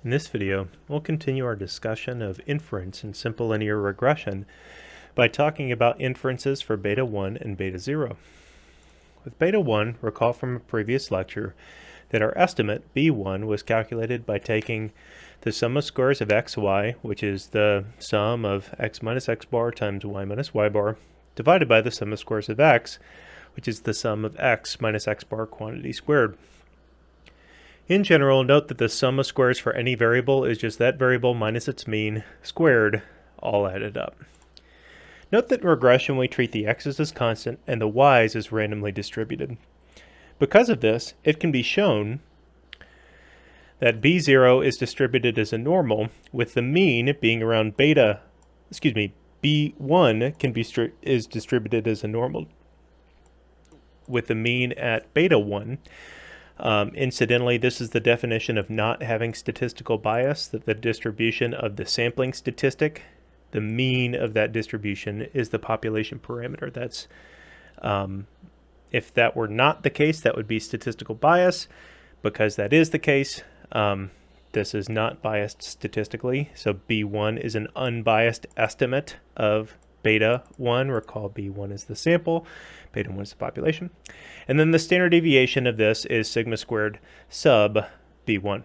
In this video, we'll continue our discussion of inference in simple linear regression by talking about inferences for beta 1 and beta 0. With beta 1, recall from a previous lecture that our estimate, b1, was calculated by taking the sum of squares of x, y, which is the sum of x minus x bar times y minus y bar, divided by the sum of squares of x, which is the sum of x minus x bar quantity squared. In general, note that the sum of squares for any variable is just that variable minus its mean squared, all added up. Note that in regression we treat the x's as constant and the y's as randomly distributed. Because of this, it can be shown that b0 is distributed as a normal, with the mean being around b1 is distributed as a normal, with the mean at beta 1. Incidentally, this is the definition of not having statistical bias, that the distribution of the sampling statistic, the mean of that distribution, is the population parameter. That's if that were not the case, that would be statistical bias. Because that is the case, this is not biased statistically. So B1 is an unbiased estimate of beta 1. Recall B1 is the sample, beta 1 is the population. And then the standard deviation of this is sigma squared sub B1.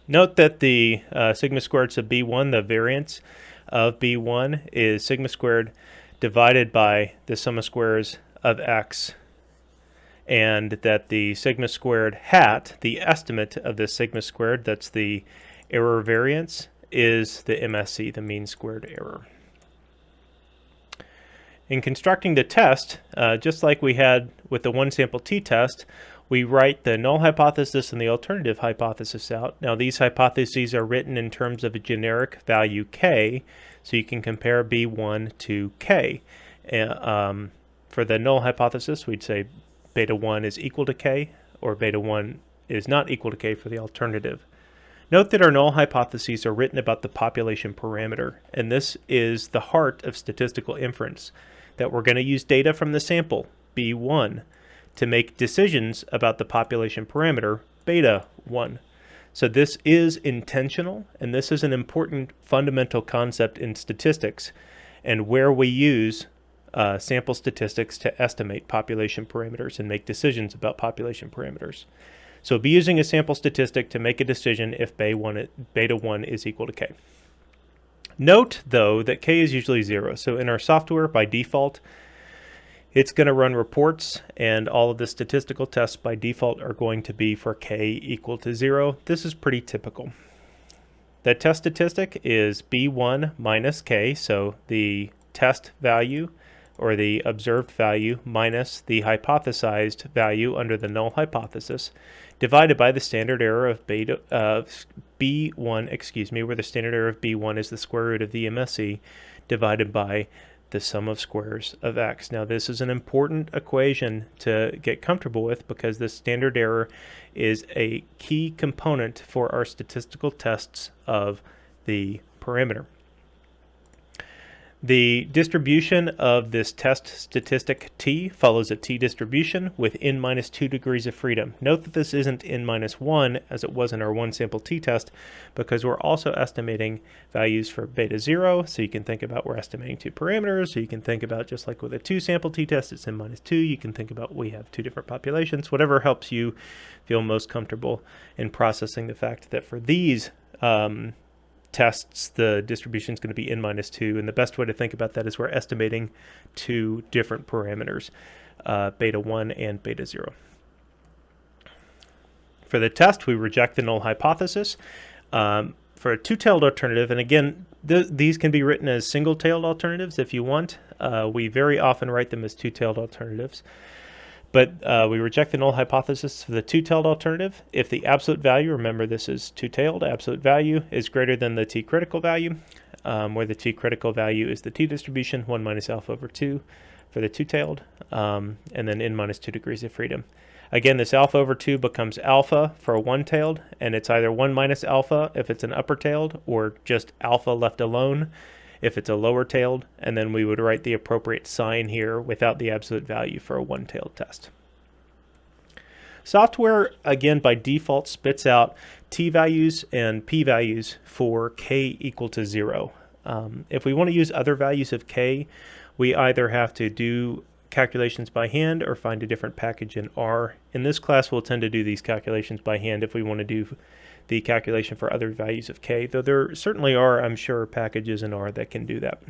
Note that the sigma squared sub B1, the variance of B1, is sigma squared divided by the sum of squares of x, and that the sigma squared hat, the estimate of the sigma squared, that's the error variance, is the MSE, the mean squared error. In constructing the test, just like we had with the one sample t-test, we write the null hypothesis and the alternative hypothesis out. Now these hypotheses are written in terms of a generic value k, so you can compare b1 to k. For the null hypothesis, we'd say beta 1 is equal to k, or beta 1 is not equal to k for the alternative. Note that our null hypotheses are written about the population parameter, and this is the heart of statistical inference, that we're going to use data from the sample, B1, to make decisions about the population parameter, beta 1. So this is intentional, and this is an important fundamental concept in statistics, and where we use sample statistics to estimate population parameters and make decisions about population parameters. So be using a sample statistic to make a decision if beta 1 is equal to k. Note, though, that k is usually 0. So in our software, by default, it's going to run reports, and all of the statistical tests by default are going to be for k equal to 0. This is pretty typical. The test statistic is b1 minus k, so the test value or the observed value minus the hypothesized value under the null hypothesis, divided by the standard error of b1, where the standard error of b1 is the square root of the MSE, divided by the sum of squares of x. Now this is an important equation to get comfortable with, because the standard error is a key component for our statistical tests of the parameter. The distribution of this test statistic t follows a t-distribution with n minus 2 degrees of freedom. Note that this isn't n minus 1 as it was in our one sample t-test, because we're also estimating values for beta 0, so you can think about we're estimating two parameters, so you can think about, just like with a two sample t-test, it's n minus 2, you can think about we have two different populations, whatever helps you feel most comfortable in processing the fact that for these tests, the distribution is going to be n minus 2, and the best way to think about that is we're estimating two different parameters, beta 1 and beta 0. For the test, we reject the null hypothesis. For a two-tailed alternative, and again, these can be written as single-tailed alternatives if you want. We very often write them as two-tailed alternatives. But we reject the null hypothesis for the two-tailed alternative if the absolute value, remember this is two-tailed, absolute value is greater than the t-critical value, where the t-critical value is the t-distribution, 1 minus alpha over 2 for the two-tailed, and then n minus 2 degrees of freedom. Again, this alpha over 2 becomes alpha for a one-tailed, and it's either 1 minus alpha if it's an upper-tailed, or just alpha left alone if it's a lower-tailed, and then we would write the appropriate sign here without the absolute value for a one-tailed test. Software, again, by default spits out t-values and p-values for k equal to 0. If we want to use other values of k, we either have to do calculations by hand or find a different package in R. In this class, we'll tend to do these calculations by hand if we want to do the calculation for other values of k, though there certainly are, I'm sure, packages in R that can do that.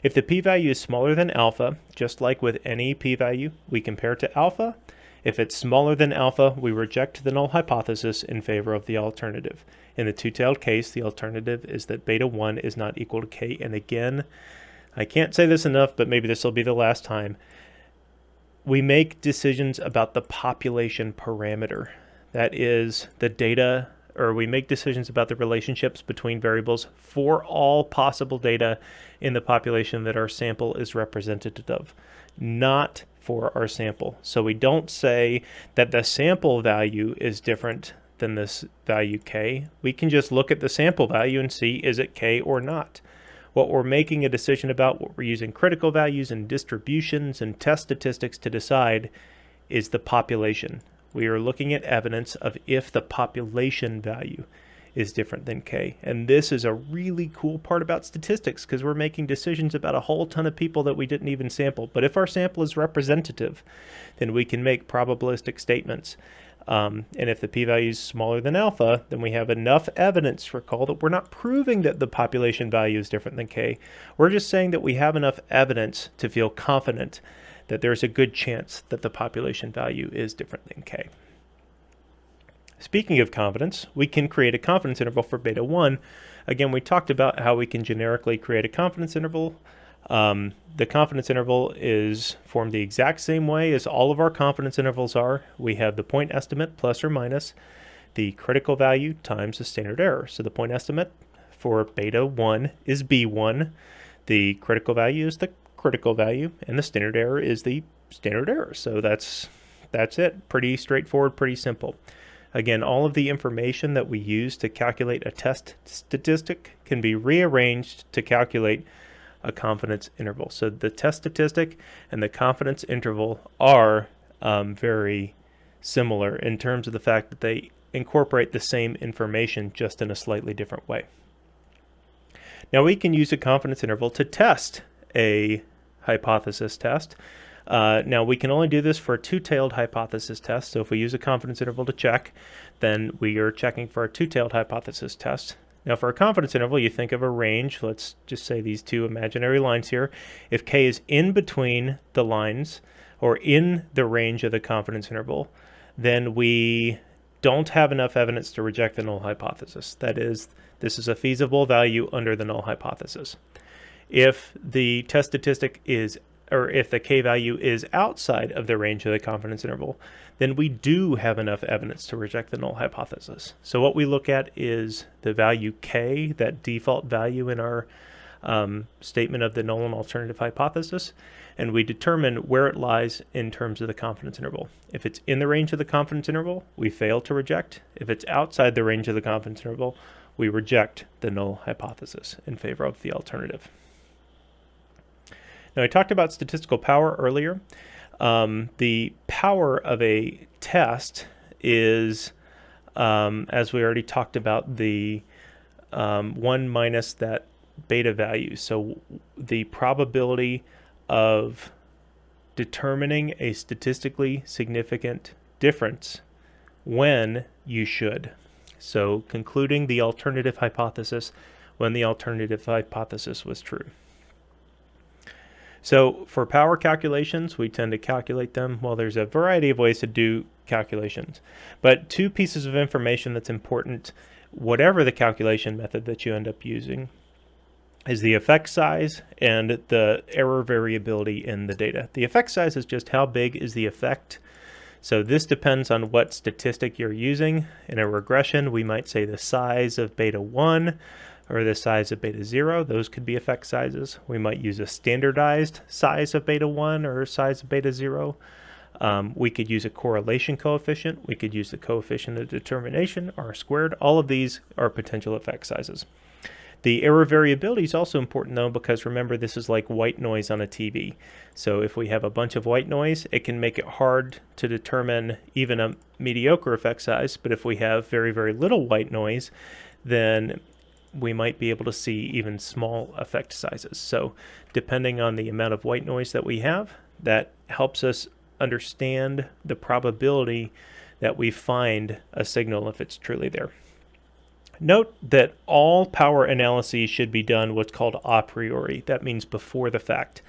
If the p-value is smaller than alpha, just like with any p-value, we compare to alpha. If it's smaller than alpha, we reject the null hypothesis in favor of the alternative. In the two-tailed case, the alternative is that beta 1 is not equal to k. And again, I can't say this enough, but maybe this will be the last time. We make decisions about the population parameter. That is the data, or we make decisions about the relationships between variables for all possible data in the population that our sample is representative of, not for our sample. So we don't say that the sample value is different than this value k. We can just look at the sample value and see, is it k or not? What we're making a decision about, what we're using critical values and distributions and test statistics to decide, is the population. We are looking at evidence of if the population value is different than k. And this is a really cool part about statistics, because we're making decisions about a whole ton of people that we didn't even sample. But if our sample is representative, then we can make probabilistic statements. And if the p-value is smaller than alpha, then we have enough evidence, recall, that we're not proving that the population value is different than k. We're just saying that we have enough evidence to feel confident that there's a good chance that the population value is different than k. Speaking of confidence, we can create a confidence interval for beta 1. Again, we talked about how we can generically create a confidence interval. The confidence interval is formed the exact same way as all of our confidence intervals are. We have the point estimate plus or minus the critical value times the standard error. So the point estimate for beta 1 is b1. The critical value is the critical value, and the standard error is the standard error. So that's it. Pretty straightforward, pretty simple. Again, all of the information that we use to calculate a test statistic can be rearranged to calculate a confidence interval. So the test statistic and the confidence interval are very similar in terms of the fact that they incorporate the same information just in a slightly different way. Now we can use a confidence interval to test a hypothesis test. Now we can only do this for a two-tailed hypothesis test. So if we use a confidence interval to check, then we are checking for a two-tailed hypothesis test. Now for a confidence interval, you think of a range. Let's just say these two imaginary lines here. If k is in between the lines or in the range of the confidence interval, then we don't have enough evidence to reject the null hypothesis. That is, this is a feasible value under the null hypothesis. If the test statistic is, or if the k value is outside of the range of the confidence interval, then we do have enough evidence to reject the null hypothesis. So what we look at is the value k, that default value in our statement of the null and alternative hypothesis, and we determine where it lies in terms of the confidence interval. If it's in the range of the confidence interval, we fail to reject. If it's outside the range of the confidence interval, we reject the null hypothesis in favor of the alternative. Now, I talked about statistical power earlier. The power of a test is, as we already talked about, the 1 minus that beta value. So the probability of determining a statistically significant difference when you should. So concluding the alternative hypothesis when the alternative hypothesis was true. So for power calculations, we tend to calculate them. Well, there's a variety of ways to do calculations, but two pieces of information that's important, whatever the calculation method that you end up using, is the effect size and the error variability in the data. The effect size is just how big is the effect. So this depends on what statistic you're using. In a regression, we might say the size of beta 1 or the size of beta 0. Those could be effect sizes. We might use a standardized size of beta 1 or size of beta 0. We could use a correlation coefficient. We could use the coefficient of determination, R squared. All of these are potential effect sizes. The error variability is also important though, because remember, this is like white noise on a TV. So if we have a bunch of white noise, it can make it hard to determine even a mediocre effect size. But if we have very, very little white noise, then we might be able to see even small effect sizes. So depending on the amount of white noise that we have, that helps us understand the probability that we find a signal if it's truly there. Note that all power analyses should be done what's called a priori. That means before the fact.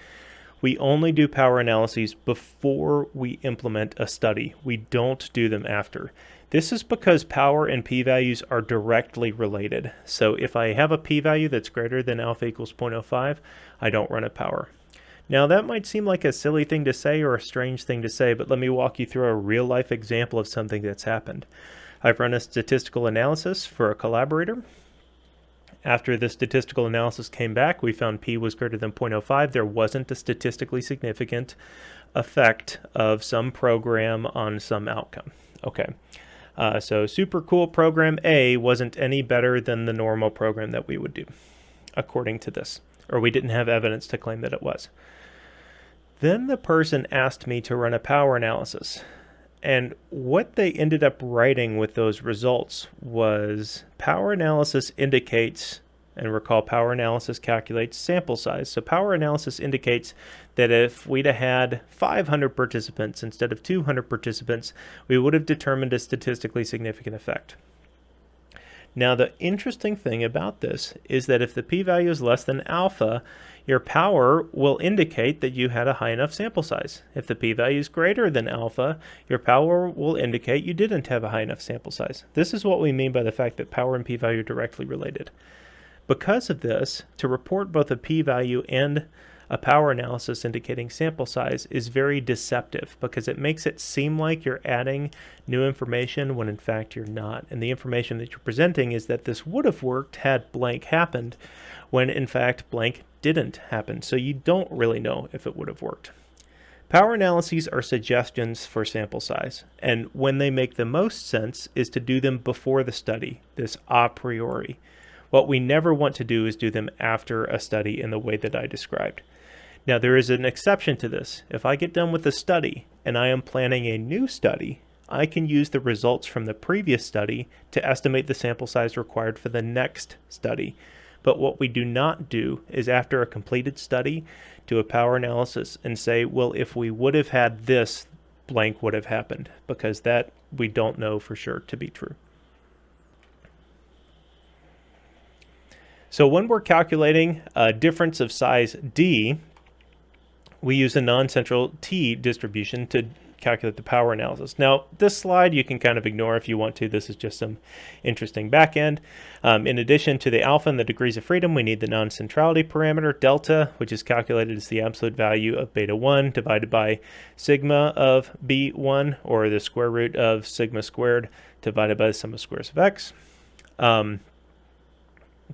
We only do power analyses before we implement a study. We don't do them after. This is because power and p-values are directly related. So if I have a p-value that's greater than alpha equals 0.05, I don't run a power. Now that might seem like a silly thing to say or a strange thing to say, but let me walk you through a real-life example of something that's happened. I've run a statistical analysis for a collaborator. After the statistical analysis came back, we found p was greater than 0.05. There wasn't a statistically significant effect of some program on some outcome. Okay, so super cool program A wasn't any better than the normal program that we would do, according to this, or we didn't have evidence to claim that it was. Then the person asked me to run a power analysis. And what they ended up writing with those results was power analysis indicates, and recall power analysis calculates sample size. So power analysis indicates that if we'd have had 500 participants instead of 200 participants, we would have determined a statistically significant effect. Now the interesting thing about this is that if the p-value is less than alpha, your power will indicate that you had a high enough sample size. If the p-value is greater than alpha, your power will indicate you didn't have a high enough sample size. This is what we mean by the fact that power and p-value are directly related. Because of this, to report both a p-value and a power analysis indicating sample size is very deceptive because it makes it seem like you're adding new information when in fact you're not. And the information that you're presenting is that this would have worked had blank happened, when in fact blank didn't happen. So you don't really know if it would have worked. Power analyses are suggestions for sample size, and when they make the most sense is to do them before the study, this a priori. What we never want to do is do them after a study in the way that I described. Now there is an exception to this. If I get done with a study and I am planning a new study, I can use the results from the previous study to estimate the sample size required for the next study. But what we do not do is after a completed study, do a power analysis and say, well, if we would have had this, blank would have happened, because that we don't know for sure to be true. So when we're calculating a difference of size d, we use a non-central t distribution to calculate the power analysis. Now, this slide you can kind of ignore if you want to. This is just some interesting backend. In addition to the alpha and the degrees of freedom, we need the non-centrality parameter, delta, which is calculated as the absolute value of beta 1 divided by sigma of b1, or the square root of sigma squared divided by the sum of squares of x.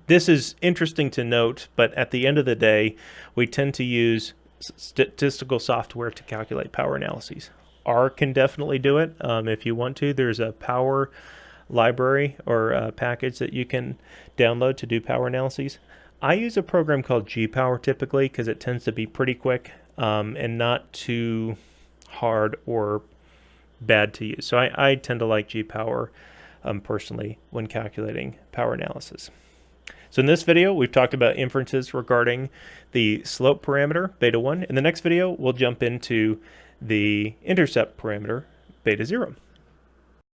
This is interesting to note, but at the end of the day, we tend to use statistical software to calculate power analyses. R can definitely do it if you want to. There's a power library or a package that you can download to do power analyses. I use a program called GPower typically because it tends to be pretty quick and not too hard or bad to use. So I tend to like GPower personally when calculating power analysis. So in this video, we've talked about inferences regarding the slope parameter, beta 1. In the next video, we'll jump into the intercept parameter, beta 0.